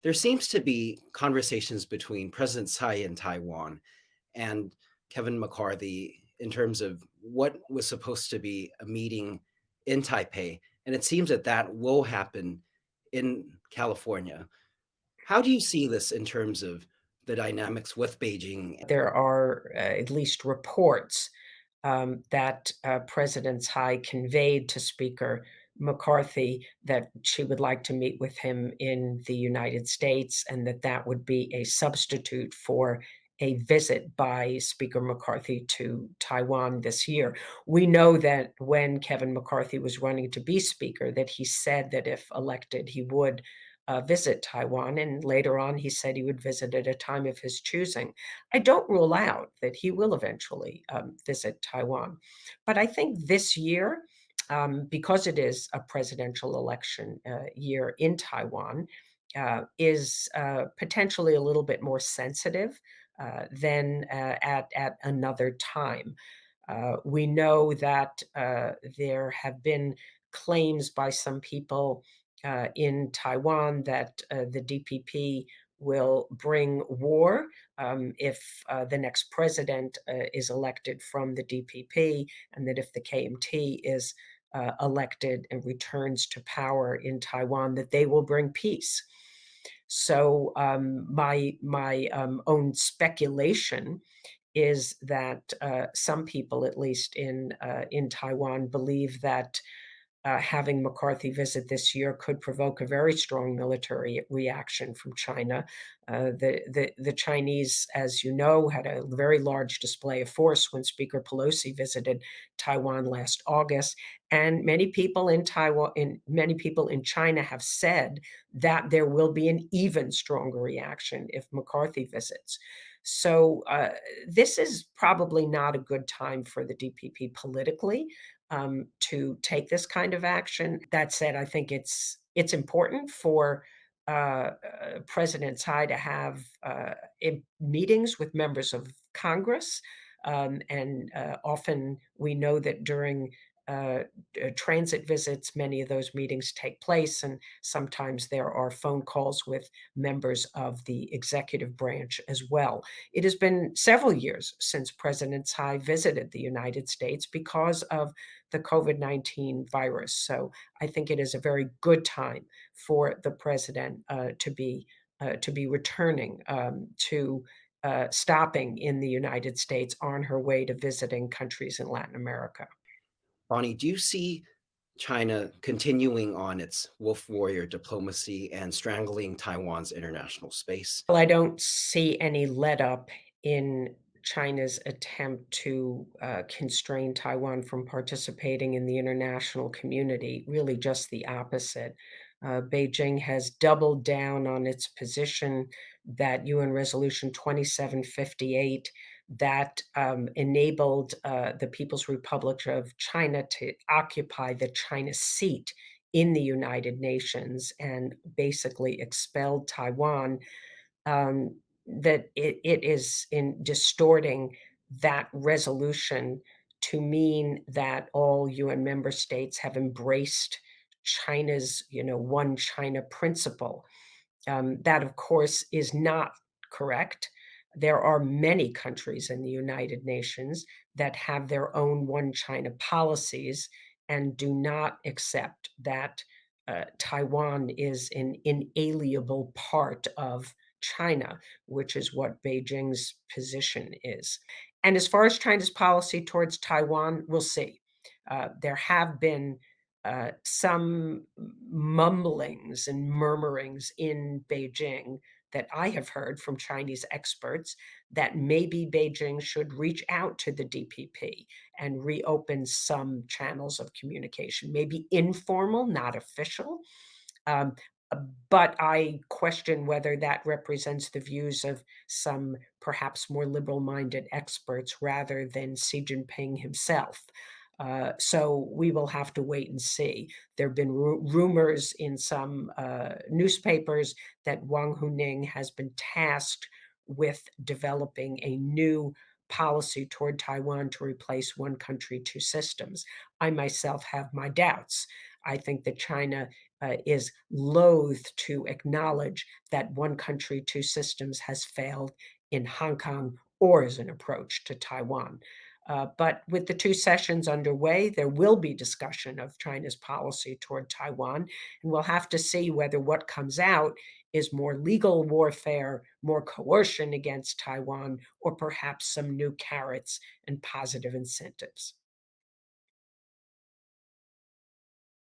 There seems to be conversations between President Tsai in Taiwan and Kevin McCarthy in terms of what was supposed to be a meeting in Taipei, and it seems that that will happen in California. How do you see this in terms of the dynamics with Beijing? There are at least reports that President Tsai conveyed to Speaker McCarthy that she would like to meet with him in the United States and that that would be a substitute for a visit by Speaker McCarthy to Taiwan this year. We know that when Kevin McCarthy was running to be Speaker, that he said that if elected, he would visit Taiwan, and later on he said he would visit at a time of his choosing. I don't rule out that he will eventually visit Taiwan. But I think this year, because it is a presidential election year in Taiwan, is potentially a little bit more sensitive than at another time. We know that there have been claims by some people in Taiwan that the DPP will bring war if the next president is elected from the DPP, and that if the KMT is elected and returns to power in Taiwan, that they will bring peace. So my own speculation is that some people, at least in Taiwan, believe that having McCarthy visit this year could provoke a very strong military reaction from China. The Chinese, as you know, had a very large display of force when Speaker Pelosi visited Taiwan last August, and many people in China have said that there will be an even stronger reaction if McCarthy visits. So this is probably not a good time for the DPP politically to take this kind of action. That said, I think it's important for President Tsai to have meetings with members of Congress, and often we know that during transit visits, many of those meetings take place, and sometimes there are phone calls with members of the executive branch as well. It has been several years since President Tsai visited the United States because of the COVID-19 virus. So I think it is a very good time for the president to be returning to stopping in the United States on her way to visiting countries in Latin America. Bonnie, do you see China continuing on its wolf warrior diplomacy and strangling Taiwan's international space? Well, I don't see any let up in China's attempt to constrain Taiwan from participating in the international community, really just the opposite. Beijing has doubled down on its position that UN Resolution 2758 that enabled the People's Republic of China to occupy the China seat in the United Nations and basically expelled Taiwan, that it is in distorting that resolution to mean that all UN member states have embraced China's, one China principle. That, of course, is not correct. There are many countries in the United Nations that have their own one China policies and do not accept that Taiwan is an inalienable part of China, which is what Beijing's position is. And as far as China's policy towards Taiwan, we'll see. There have been some mumblings and murmurings in Beijing that I have heard from Chinese experts that maybe Beijing should reach out to the DPP and reopen some channels of communication, maybe informal, not official. Um, but I question whether that represents the views of some perhaps more liberal minded experts rather than Xi Jinping himself. So we will have to wait and see. There have been rumors in some newspapers that Wang Huning has been tasked with developing a new policy toward Taiwan to replace one country, two systems. I myself have my doubts. I think that China is loath to acknowledge that one country, two systems has failed in Hong Kong or as an approach to Taiwan. But with the two sessions underway, there will be discussion of China's policy toward Taiwan, and we'll have to see whether what comes out is more legal warfare, more coercion against Taiwan, or perhaps some new carrots and positive incentives.